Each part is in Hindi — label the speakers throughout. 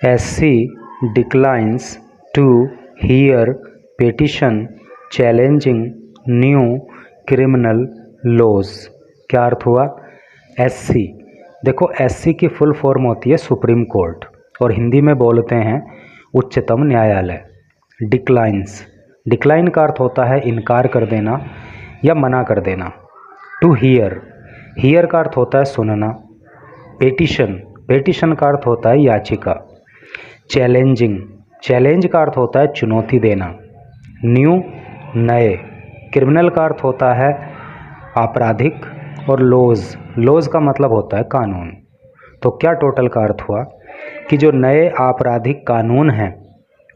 Speaker 1: SC declines to hear petition challenging new criminal laws। क्या अर्थ हुआ? SC, देखो SC की फुल फॉर्म होती है सुप्रीम कोर्ट और हिंदी में बोलते हैं उच्चतम न्यायालय। डिक्लाइंस, डिक्लाइन का अर्थ होता है इनकार कर देना या मना कर देना। टू हियर, हियर का अर्थ होता है सुनना। पेटिशन, पेटिशन का अर्थ होता है याचिका। चैलेंजिंग, चैलेंज का अर्थ होता है चुनौती देना। न्यू, नए। क्रिमिनल का अर्थ होता है आपराधिक और लॉज, लॉज का मतलब होता है कानून। तो क्या टोटल का अर्थ हुआ कि जो नए आपराधिक कानून हैं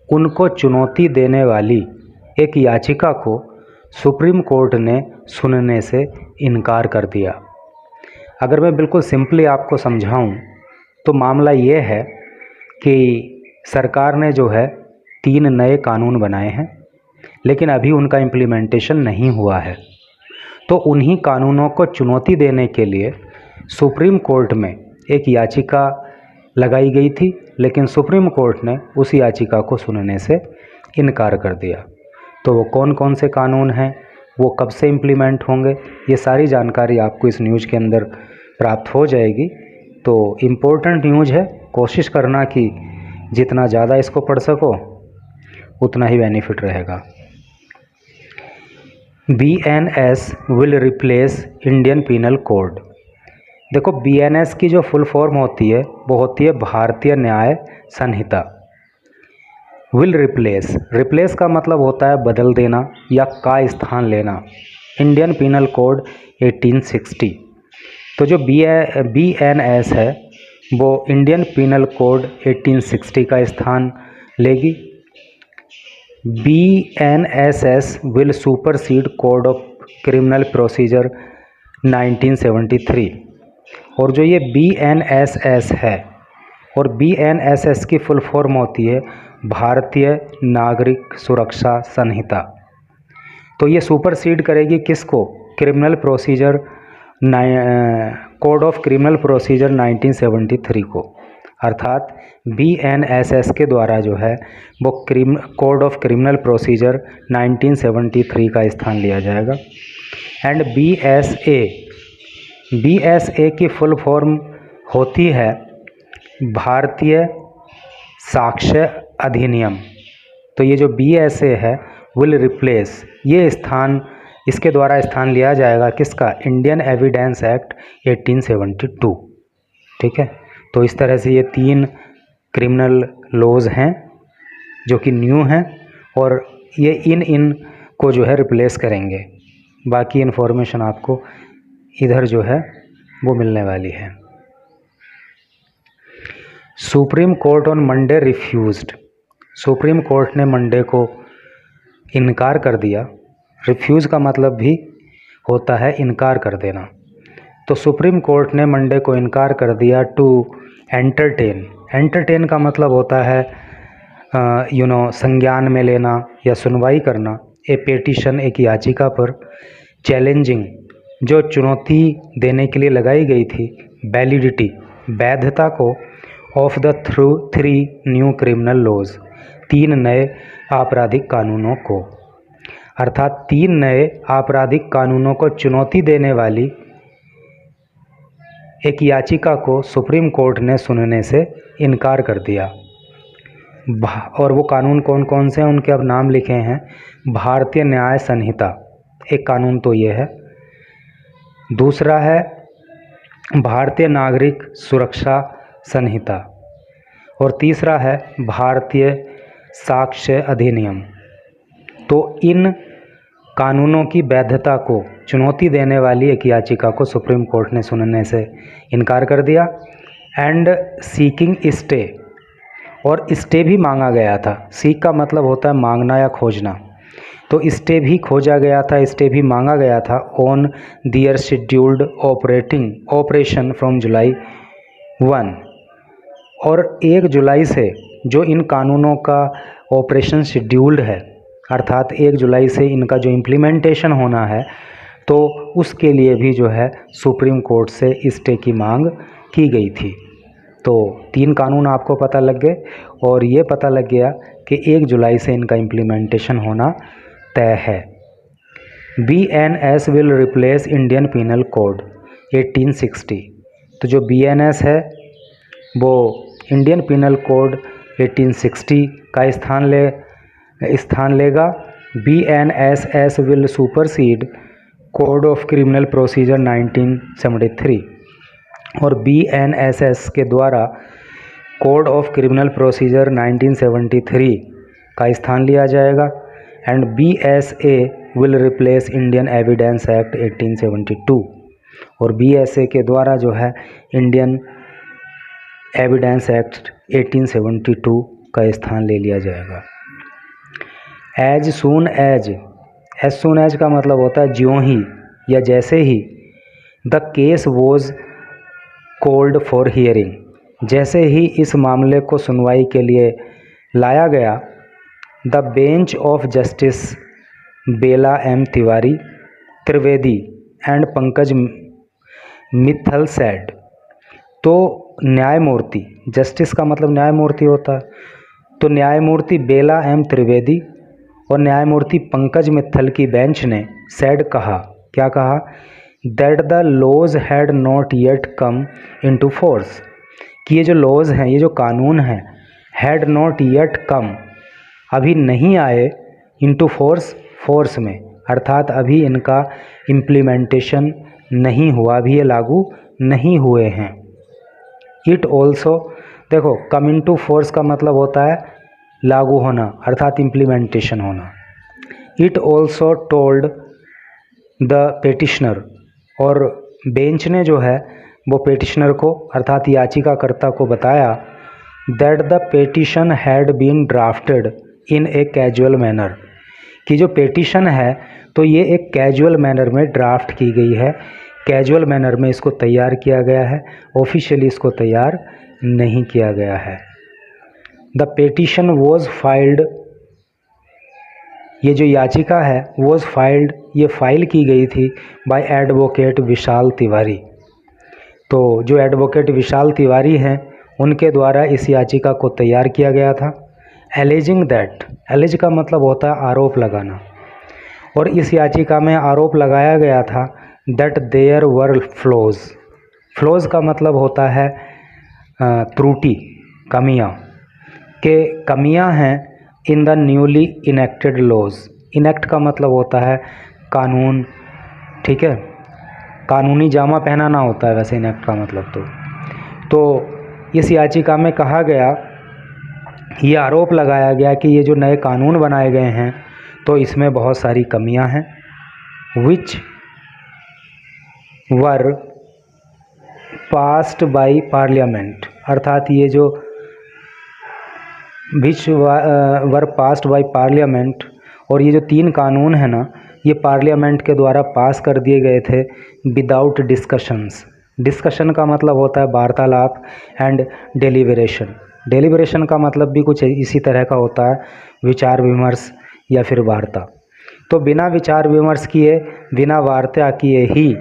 Speaker 1: उनको चुनौती देने वाली एक याचिका को सुप्रीम कोर्ट ने सुनने से इनकार कर दिया। अगर मैं बिल्कुल सिंपली आपको समझाऊं तो मामला ये है कि सरकार ने जो है 3 नए कानून बनाए हैं लेकिन अभी उनका इम्प्लीमेंटेशन नहीं हुआ है। तो उन्हीं कानूनों को चुनौती देने के लिए सुप्रीम कोर्ट में एक याचिका लगाई गई थी लेकिन सुप्रीम कोर्ट ने उस याचिका को सुनने से इनकार कर दिया। तो वो कौन कौन से कानून हैं, वो कब से इम्प्लीमेंट होंगे, ये सारी जानकारी आपको इस न्यूज़ के अंदर प्राप्त हो जाएगी। तो इम्पोर्टेंट न्यूज़ है, कोशिश करना कि जितना ज़्यादा इसको पढ़ सको उतना ही बेनिफिट रहेगा। BNS will replace Indian penal code. देखो BNS की जो फुल फॉर्म होती है वो होती है भारतीय न्याय संहिता। विल रिप्लेस, रिप्लेस का मतलब होता है बदल देना या का स्थान लेना। Indian penal code 1860। तो जो BNS है वो इंडियन पीनल कोड 1860 का स्थान लेगी। BNSS will supersede code of criminal procedure 1973। और जो ये BNSS है और BNSS की फुल फॉर्म होती है भारतीय नागरिक सुरक्षा संहिता। तो ये सुपरसीड करेगी किसको? Criminal procedure code of criminal procedure 1973 को। अर्थात BNSS के द्वारा जो है वो कोड ऑफ क्रिमिनल प्रोसीजर 1973 का स्थान लिया जाएगा। एंड BSA की फुल फॉर्म होती है भारतीय साक्ष्य अधिनियम। तो ये जो BSA है विल रिप्लेस, ये स्थान, इसके द्वारा स्थान लिया जाएगा किसका? Indian evidence act 1872। ठीक है, तो इस तरह से ये 3 क्रिमिनल लॉज हैं जो कि न्यू हैं और ये इन को जो है रिप्लेस करेंगे। बाकी इन्फॉर्मेशन आपको इधर जो है वो मिलने वाली है। Supreme court on Monday refused, supreme court ने मंडे को इनकार कर दिया। रिफ्यूज़ का मतलब भी होता है इनकार कर देना। तो सुप्रीम कोर्ट ने मंडे को इनकार कर दिया टू एंटरटेन, एंटरटेन का मतलब होता है संज्ञान में लेना या सुनवाई करना। ए पेटिशन, एक याचिका पर, चैलेंजिंग, जो चुनौती देने के लिए लगाई गई थी, वैलिडिटी, वैधता को, of the 3 new criminal laws, 3 नए आपराधिक कानूनों को। अर्थात 3 नए आपराधिक कानूनों को चुनौती देने वाली एक याचिका को सुप्रीम कोर्ट ने सुनने से इनकार कर दिया। और वो कानून कौन कौन से हैं उनके अब नाम लिखे हैं। भारतीय न्याय संहिता, एक कानून तो ये है। दूसरा है भारतीय नागरिक सुरक्षा संहिता और तीसरा है भारतीय साक्ष्य अधिनियम। तो इन कानूनों की वैधता को चुनौती देने वाली एक याचिका को सुप्रीम कोर्ट ने सुनने से इनकार कर दिया। एंड सीकिंग स्टे, और स्टे भी मांगा गया था। सीक का मतलब होता है मांगना या खोजना। तो स्टे भी खोजा गया था, स्टे भी मांगा गया था on their scheduled operation from July 1। और 1 जुलाई से जो इन कानूनों का ऑपरेशन शेड्यूल्ड है, अर्थात 1 जुलाई से इनका जो इम्प्लीमेंटेशन होना है, तो उसके लिए भी जो है सुप्रीम कोर्ट से स्टे की मांग की गई थी। तो 3 कानून आपको पता लग गए और ये पता लग गया कि 1 जुलाई से इनका इम्प्लीमेंटेशन होना तय है। BNS will replace Indian penal code 1860। तो जो BNS है वो इंडियन पिनल कोड 1860 का स्थान लेगा। BNSS will supersede code of criminal procedure 1973 और BNSS के द्वारा कोड ऑफ क्रिमिनल प्रोसीजर 1973 का स्थान लिया जाएगा। And BSA will replace Indian evidence act 1872 और BSA के द्वारा जो है इंडियन एविडेंस एक्ट 1872 का स्थान ले लिया जाएगा। एज सून एज का मतलब होता है ज्यों ही या जैसे ही। The case was called for hearing, जैसे ही इस मामले को सुनवाई के लिए लाया गया। The bench of justice Bela M Trivedi and Pankaj Mittal said. तो न्यायमूर्ति, जस्टिस का मतलब न्यायमूर्ति होता है, तो न्यायमूर्ति बेला M त्रिवेदी और न्यायमूर्ति पंकज मित्तल की बेंच ने सेड कहा, क्या कहा, that the laws had not yet come into force, कि ये जो लॉज हैं, ये जो कानून हैं, हैड नॉट येट कम, अभी नहीं आए, इनटू फोर्स में, अर्थात अभी इनका इम्प्लीमेंटेशन नहीं हुआ, अभी ये लागू नहीं हुए हैं। इट ऑल्सो, देखो कम इनटू फोर्स का मतलब होता है लागू होना अर्थात इम्प्लीमेंटेशन होना। It also told the petitioner, और बेंच ने जो है वो पेटिशनर को अर्थात याचिकाकर्ता को बताया, that the petition had been drafted in a casual manner, कि जो पेटिशन है तो ये एक कैजुअल मैनर में ड्राफ्ट की गई है, कैजुअल मैनर में इसको तैयार किया गया है, ऑफिशियली इसको तैयार नहीं किया गया है। द पेटिशन वॉज फाइल्ड, ये जो याचिका है वॉज फाइल्ड, ये फाइल की गई थी बाय एडवोकेट विशाल तिवारी। तो जो एडवोकेट विशाल तिवारी हैं उनके द्वारा इस याचिका को तैयार किया गया था। एलिजिंग दैट, एलिज का मतलब होता है आरोप लगाना, और इस याचिका में आरोप लगाया गया था दैट देयर वर फ्लॉज का मतलब होता है त्रुटि, कमियां, के कमियां हैं in the newly enacted laws. Enact का मतलब होता है कानून, ठीक है, कानूनी जामा पहनाना होता है वैसे इनेक्ट का मतलब। तो इस याचिका में कहा गया, ये आरोप लगाया गया कि ये जो नए कानून बनाए गए हैं तो इसमें बहुत सारी कमियां हैं। विच वर पास्ड बाय पार्लियामेंट, अर्थात ये जो विच वर पास्ड बाय पार्लियामेंट, और ये जो 3 कानून है ना ये पार्लियामेंट के द्वारा पास कर दिए गए थे विदाउट डिस्कशंस। डिस्कशन का मतलब होता है वार्तालाप, एंड डेलिब्रेशन का मतलब भी कुछ इसी तरह का होता है, विचार विमर्श या फिर वार्ता। तो बिना विचार विमर्श किए, बिना वार्ता किए ही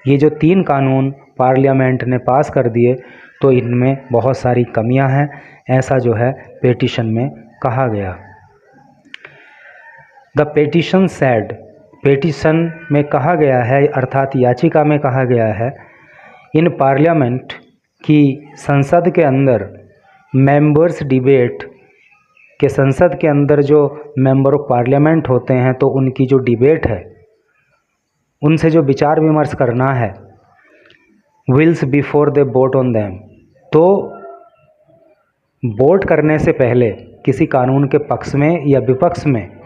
Speaker 1: ये जो 3 कानून पार्लियामेंट ने पास कर दिए, तो इनमें बहुत सारी कमियां हैं, ऐसा जो है पेटिशन में कहा गया। द पेटिशन सेड, पेटिशन में कहा गया है अर्थात याचिका में कहा गया है, इन पार्लियामेंट की संसद के अंदर मेंबर्स डिबेट, के संसद के अंदर जो मेंबर ऑफ पार्लियामेंट होते हैं तो उनकी जो डिबेट है, उनसे जो विचार विमर्श करना है, bills before they vote on them, तो वोट करने से पहले किसी कानून के पक्ष में या विपक्ष में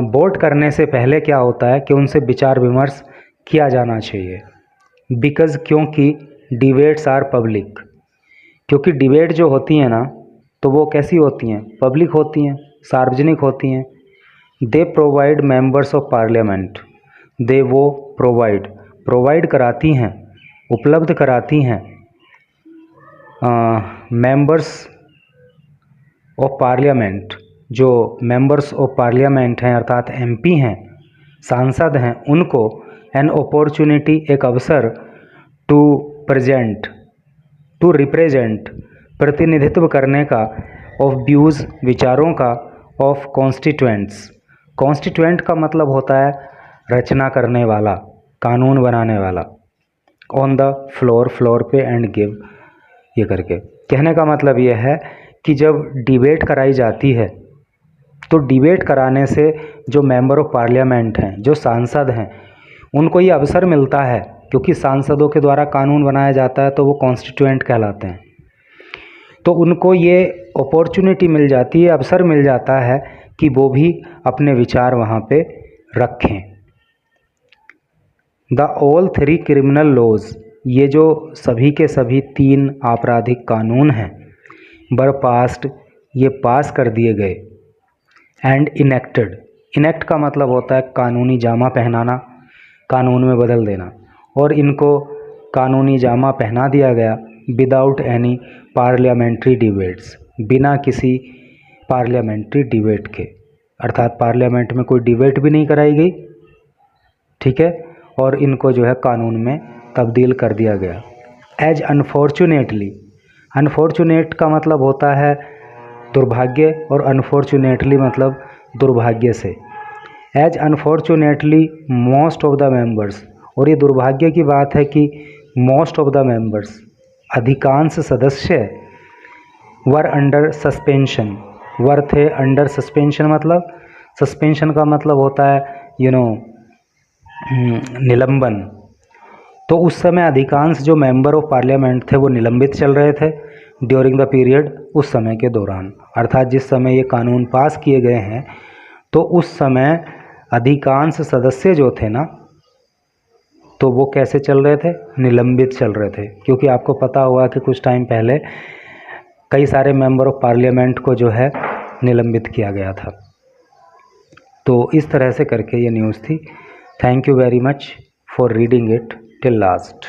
Speaker 1: वोट करने से पहले क्या होता है कि उनसे विचार विमर्श किया जाना चाहिए। बिकॉज़, क्योंकि डिबेट्स आर पब्लिक, क्योंकि डिबेट जो होती हैं ना तो वो कैसी होती हैं, पब्लिक होती हैं, सार्वजनिक होती हैं। They provide members of parliament, they वो प्रोवाइड कराती हैं, उपलब्ध कराती हैं मेंबर्स ऑफ पार्लियामेंट, जो मेंबर्स ऑफ पार्लियामेंट हैं अर्थात MP हैं, सांसद हैं, उनको एन अपॉर्चुनिटी, एक अवसर, टू टू रिप्रेजेंट प्रतिनिधित्व करने का, ऑफ व्यूज़ विचारों का, ऑफ कॉन्स्टिट्यूएंट्स। कॉन्स्टिट्यूएंट का मतलब होता है रचना करने वाला, कानून बनाने वाला। ऑन द फ्लोर, फ्लोर पे, एंड गिव, ये करके कहने का मतलब ये है कि जब डिबेट कराई जाती है तो डिबेट कराने से जो मेंबर ऑफ पार्लियामेंट हैं, जो सांसद हैं, उनको ये अवसर मिलता है, क्योंकि सांसदों के द्वारा कानून बनाया जाता है तो वो कॉन्स्टिट्यूएंट कहलाते हैं। तो उनको ये अपॉर्चुनिटी मिल जाती है, अवसर मिल जाता है कि वो भी अपने विचार वहाँ पे रखें। द ऑल 3 क्रिमिनल लॉज, ये जो सभी के सभी 3 आपराधिक कानून हैं, वर पास्ड, ये पास कर दिए गए, एंड इनेक्टेड, इनेक्ट का मतलब होता है कानूनी जामा पहनाना, कानून में बदल देना, और इनको कानूनी जामा पहना दिया गया विदाउट एनी पार्लियामेंट्री डिबेट्स, बिना किसी पार्लियामेंट्री डिबेट के, अर्थात पार्लियामेंट में कोई डिबेट भी नहीं कराई गई, ठीक है, और इनको जो है कानून में तब्दील कर दिया गया। एज अनफॉर्चुनेटली, अनफॉर्चुनेट का मतलब होता है दुर्भाग्य, और अनफॉर्चुनेटली मतलब दुर्भाग्य से। As unfortunately most of the members, और ये दुर्भाग्य की बात है कि मोस्ट ऑफ द मेंबर्स, अधिकांश सदस्य, वर अंडर सस्पेंशन, वर थे अंडर सस्पेंशन, मतलब सस्पेंशन का मतलब होता है निलंबन। तो उस समय अधिकांश जो मेंबर ऑफ पार्लियामेंट थे वो निलंबित चल रहे थे ड्यूरिंग द पीरियड, उस समय के दौरान, अर्थात जिस समय ये कानून पास किए गए हैं तो उस समय अधिकांश सदस्य जो थे ना, तो वो कैसे चल रहे थे, निलंबित चल रहे थे, क्योंकि आपको पता होगा कि कुछ टाइम पहले कई सारे मेंबर ऑफ पार्लियामेंट को जो है निलंबित किया गया था। तो इस तरह से करके ये न्यूज़ थी। Thank you very much for reading it till last.